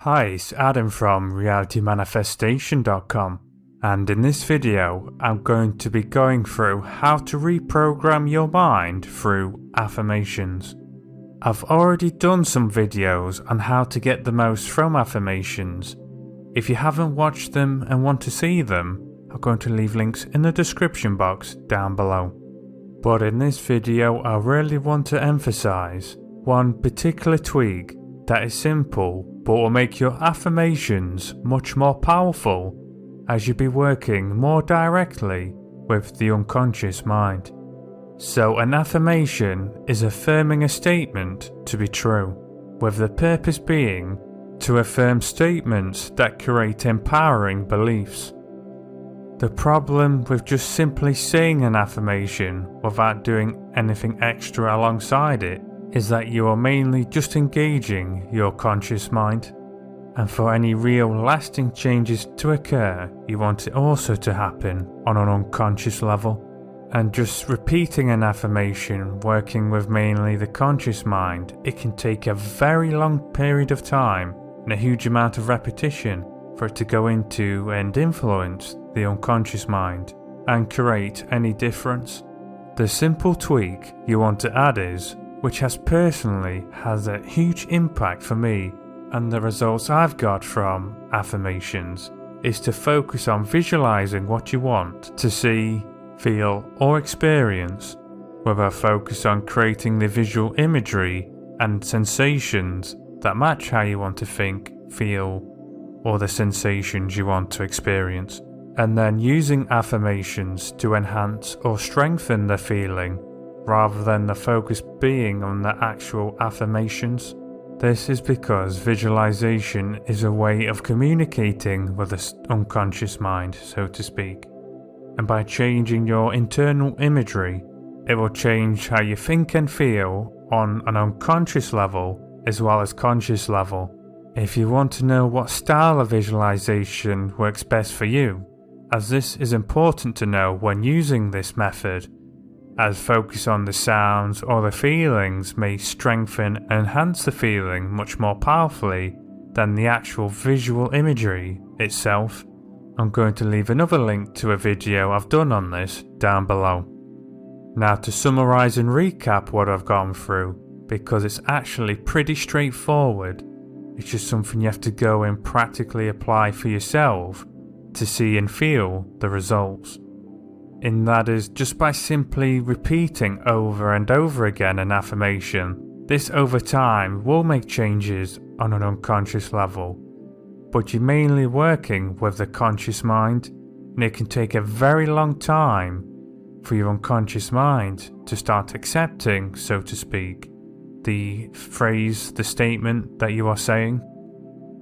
Hi, it's Adam from realitymanifestation.com, and in this video I'm going to be going through how to reprogram your mind through affirmations. I've already done some videos on how to get the most from affirmations. If you haven't watched them and want to see them, I'm going to leave links in the description box down below. But in this video I really want to emphasize one particular tweak that is simple but will make your affirmations much more powerful as you'll be working more directly with the unconscious mind. So an affirmation is affirming a statement to be true, with the purpose being to affirm statements that create empowering beliefs. The problem with just simply saying an affirmation without doing anything extra alongside it is that you are mainly just engaging your conscious mind, and for any real lasting changes to occur, you want it also to happen on an unconscious level. And just repeating an affirmation working with mainly the conscious mind, it can take a very long period of time and a huge amount of repetition for it to go into and influence the unconscious mind and create any difference. The simple tweak you want to add is, which has personally had a huge impact for me and the results I've got from affirmations, is to focus on visualizing what you want to see, feel or experience, with a focus on creating the visual imagery and sensations that match how you want to think, feel or the sensations you want to experience, and then using affirmations to enhance or strengthen the feeling rather than the focus being on the actual affirmations. This is because visualization is a way of communicating with the unconscious mind, so to speak. And by changing your internal imagery, it will change how you think and feel on an unconscious level as well as conscious level. If you want to know what style of visualization works best for you, as this is important to know when using this method, as focus on the sounds or the feelings may strengthen and enhance the feeling much more powerfully than the actual visual imagery itself. I'm going to leave another link to a video I've done on this down below. Now to summarize and recap what I've gone through, because it's actually pretty straightforward, it's just something you have to go and practically apply for yourself to see and feel the results. And that is just by simply repeating over and over again an affirmation. This over time will make changes on an unconscious level, but you're mainly working with the conscious mind, and it can take a very long time for your unconscious mind to start accepting, so to speak, the phrase, the statement that you are saying.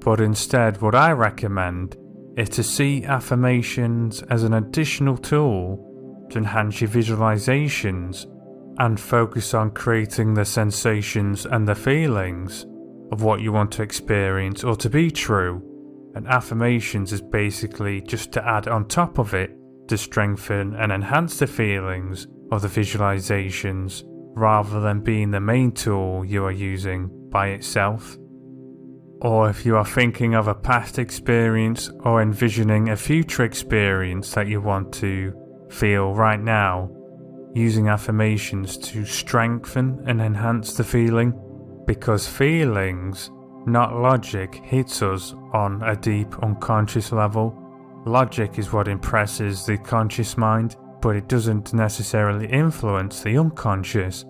But instead, what I recommend is to see affirmations as an additional tool to enhance your visualizations and focus on creating the sensations and the feelings of what you want to experience or to be true. And affirmations is basically just to add on top of it to strengthen and enhance the feelings of the visualizations rather than being the main tool you are using by itself. Or if you are thinking of a past experience or envisioning a future experience that you want to feel right now, using affirmations to strengthen and enhance the feeling, because feelings, not logic, hits us on a deep unconscious level. Logic is what impresses the conscious mind, but it doesn't necessarily influence the unconscious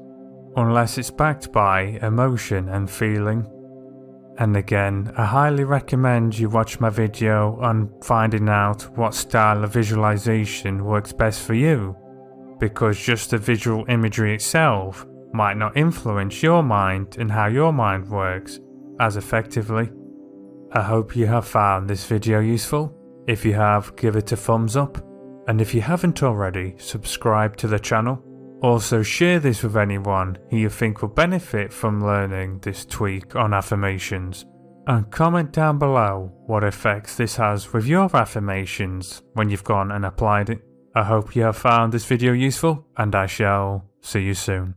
unless it's backed by emotion and feeling. And again, I highly recommend you watch my video on finding out what style of visualization works best for you, because just the visual imagery itself might not influence your mind and how your mind works as effectively. I hope you have found this video useful. If you have, give it a thumbs up, and if you haven't already, subscribe to the channel. Also share this with anyone who you think will benefit from learning this tweak on affirmations, and comment down below what effects this has with your affirmations when you've gone and applied it. I hope you have found this video useful, and I shall see you soon.